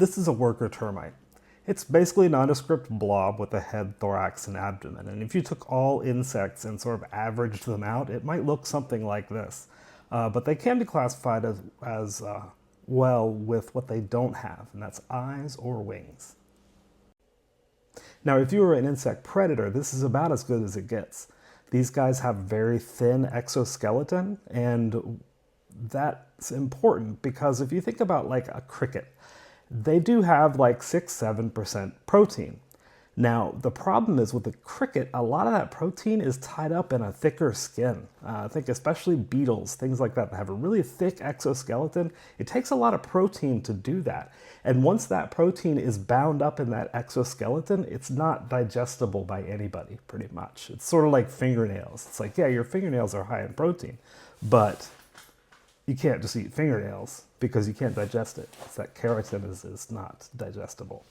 This is a worker termite. It's basically a nondescript blob with a head, thorax, and abdomen. And if you took all insects and sort of averaged them out, it might look something like this. But they can be classified as well with what they don't have, and that's eyes or wings. Now, if you were an insect predator, this is about as good as it gets. These guys have very thin exoskeleton, and that's important because if you think about like a cricket, they do have like 6-7% protein. Now, the problem is with the cricket, a lot of that protein is tied up in a thicker skin. I think especially beetles, things like that have a really thick exoskeleton. It takes a lot of protein to do that. And once that protein is bound up in that exoskeleton, it's not digestible by anybody, pretty much. It's sort of like fingernails. It's like, yeah, your fingernails are high in protein, but you can't just eat fingernails because you can't digest it. It's that keratin is not digestible.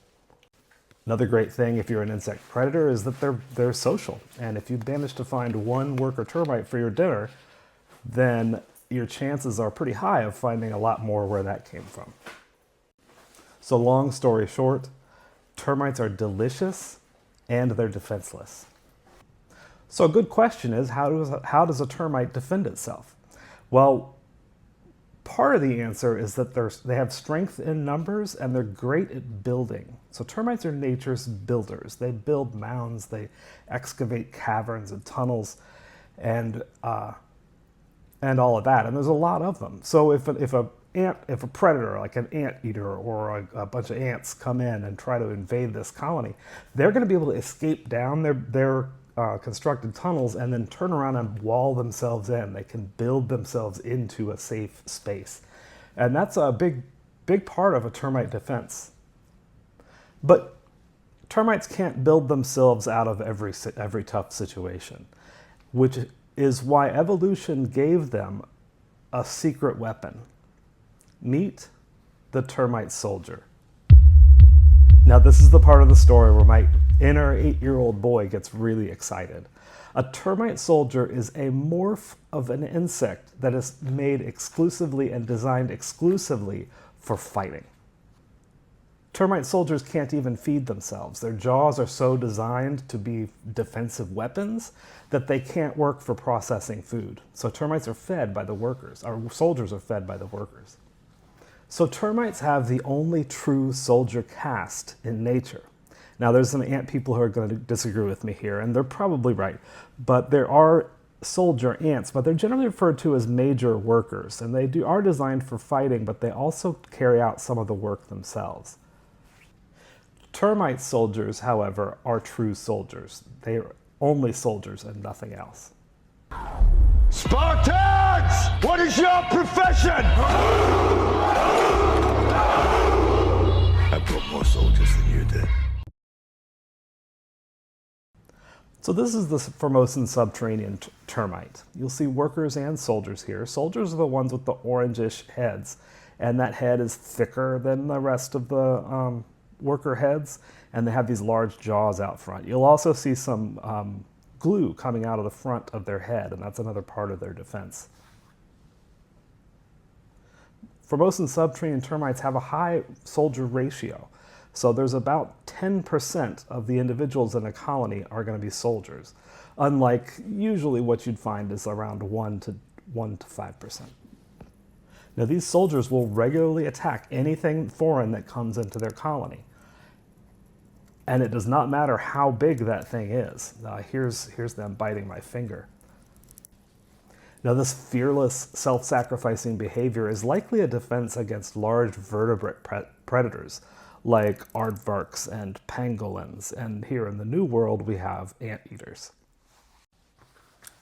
Another great thing if you're an insect predator is that they're social. And if you manage to find one worker termite for your dinner, then your chances are pretty high of finding a lot more where that came from. So long story short, termites are delicious and they're defenseless. So a good question is, how does a termite defend itself? Well, part of the answer is that they have strength in numbers and they're great at building. So termites are nature's builders. They build mounds, they excavate caverns and tunnels and all of that. And there's a lot of them. So if a predator like an anteater or a bunch of ants come in and try to invade this colony, they're going to be able to escape down their constructed tunnels and then turn around and wall themselves in. They can build themselves into a safe space. And that's a big part of a termite defense. But termites can't build themselves out of every tough situation, which is why evolution gave them a secret weapon. Meet the termite soldier. Now this is the part of the story where my inner 8-year-old boy gets really excited. A termite soldier is a morph of an insect that is made exclusively and designed exclusively for fighting. Termite soldiers can't even feed themselves. Their jaws are so designed to be defensive weapons that they can't work for processing food. So termites are fed by the workers, or soldiers are fed by the workers. So termites have the only true soldier caste in nature. Now there's some ant people who are going to disagree with me here, and they're probably right. But there are soldier ants, but they're generally referred to as major workers. And they are designed for fighting, but they also carry out some of the work themselves. Termite soldiers, however, are true soldiers. They are only soldiers and nothing else. Spartans! What is your profession? I brought more soldiers than you did. So this is the Formosan subterranean termite. You'll see workers and soldiers here. Soldiers are the ones with the orangish heads, and that head is thicker than the rest of the worker heads, and they have these large jaws out front. You'll also see some glue coming out of the front of their head, and that's another part of their defense. Formosan subterranean termites have a high soldier ratio. So there's about 10% of the individuals in a colony are going to be soldiers, unlike usually what you'd find is around 1 to 5%. Now these soldiers will regularly attack anything foreign that comes into their colony. And it does not matter how big that thing is. Here's them biting my finger. Now this fearless, self-sacrificing behavior is likely a defense against large vertebrate predators like aardvarks and pangolins, and here in the New World we have anteaters.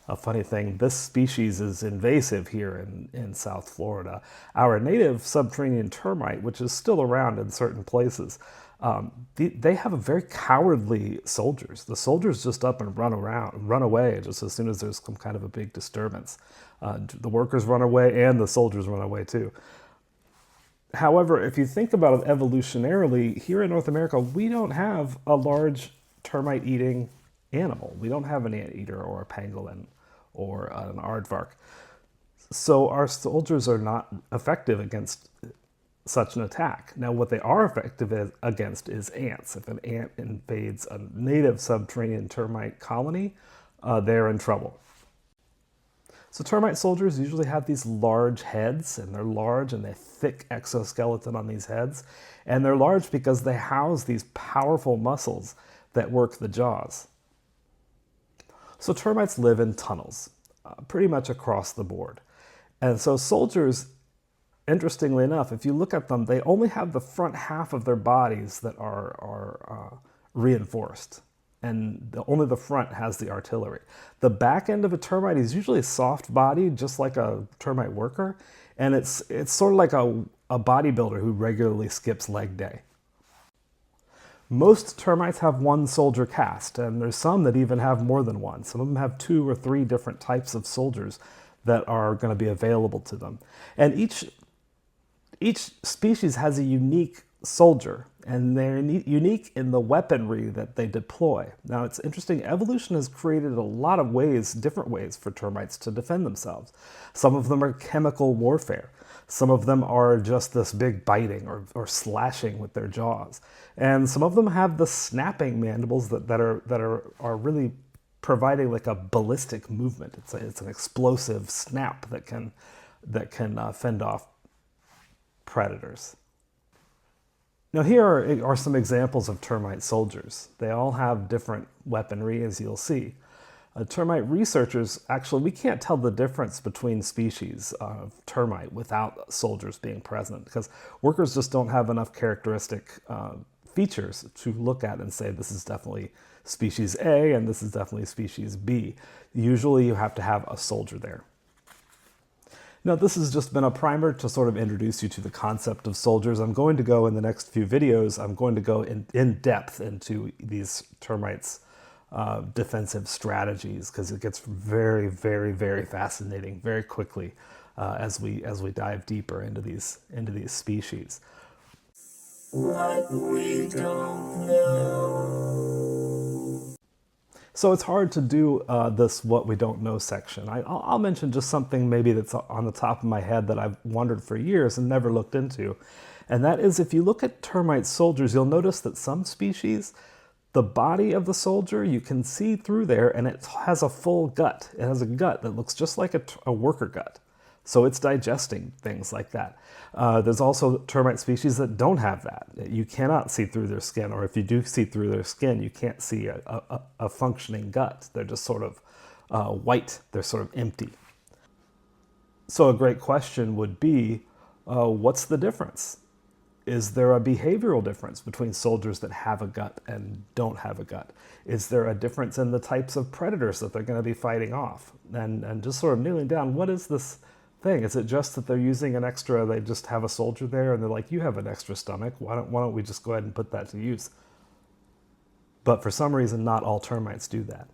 A funny thing, this species is invasive here in South Florida. Our native subterranean termite, which is still around in certain places, they have a very cowardly soldiers. The soldiers just up and run away just as soon as there's some kind of a big disturbance. The workers run away and the soldiers run away too. However, if you think about it evolutionarily, here in North America, we don't have a large termite-eating animal. We don't have an anteater or a pangolin or an aardvark. So our soldiers are not effective against such an attack. Now, what they are effective against is ants. If an ant invades a native subterranean termite colony, they're in trouble. So termite soldiers usually have these large heads, and they're large and they have thick exoskeleton on these heads. And they're large because they house these powerful muscles that work the jaws. So termites live in tunnels, pretty much across the board. And so soldiers, interestingly enough, if you look at them, they only have the front half of their bodies that are reinforced. And only the front has the artillery. The back end of a termite is usually soft bodied, just like a termite worker. And it's sort of like a bodybuilder who regularly skips leg day. Most termites have one soldier caste, and there's some that even have more than one. Some of them have 2 or 3 different types of soldiers that are going to be available to them. And each species has a unique soldier, and they're unique in the weaponry that they deploy. Now, it's interesting, evolution has created a lot of ways, different ways for termites to defend themselves. Some of them are chemical warfare. Some of them are just this big biting or slashing with their jaws. And some of them have the snapping mandibles that are really providing like a ballistic movement. It's an explosive snap that can fend off predators. Now here are some examples of termite soldiers. They all have different weaponry, as you'll see. Termite researchers, actually, we can't tell the difference between species of termite without soldiers being present, because workers just don't have enough characteristic features to look at and say this is definitely species A and this is definitely species B. Usually you have to have a soldier there. Now, this has just been a primer to sort of introduce you to the concept of soldiers. I'm going to go in the next few videos, I'm going to go in depth into these termites' defensive strategies, because it gets very, very, very fascinating very quickly as we dive deeper into these species. What we don't know. So it's hard to do this what we don't know section. I'll mention just something maybe that's on the top of my head that I've wondered for years and never looked into. And that is, if you look at termite soldiers, you'll notice that some species, the body of the soldier, you can see through there, and it has a full gut. It has a gut that looks just like a worker gut. So it's digesting things like that. There's also termite species that don't have that. You cannot see through their skin, or if you do see through their skin, you can't see a functioning gut. They're just sort of white. They're sort of empty. So a great question would be, what's the difference? Is there a behavioral difference between soldiers that have a gut and don't have a gut? Is there a difference in the types of predators that they're going to be fighting off? And just sort of nailing down, what is this thing? Is it just that they're using an extra, they just have a soldier there and they're like, you have an extra stomach, why don't we just go ahead and put that to use? But for some reason, not all termites do that.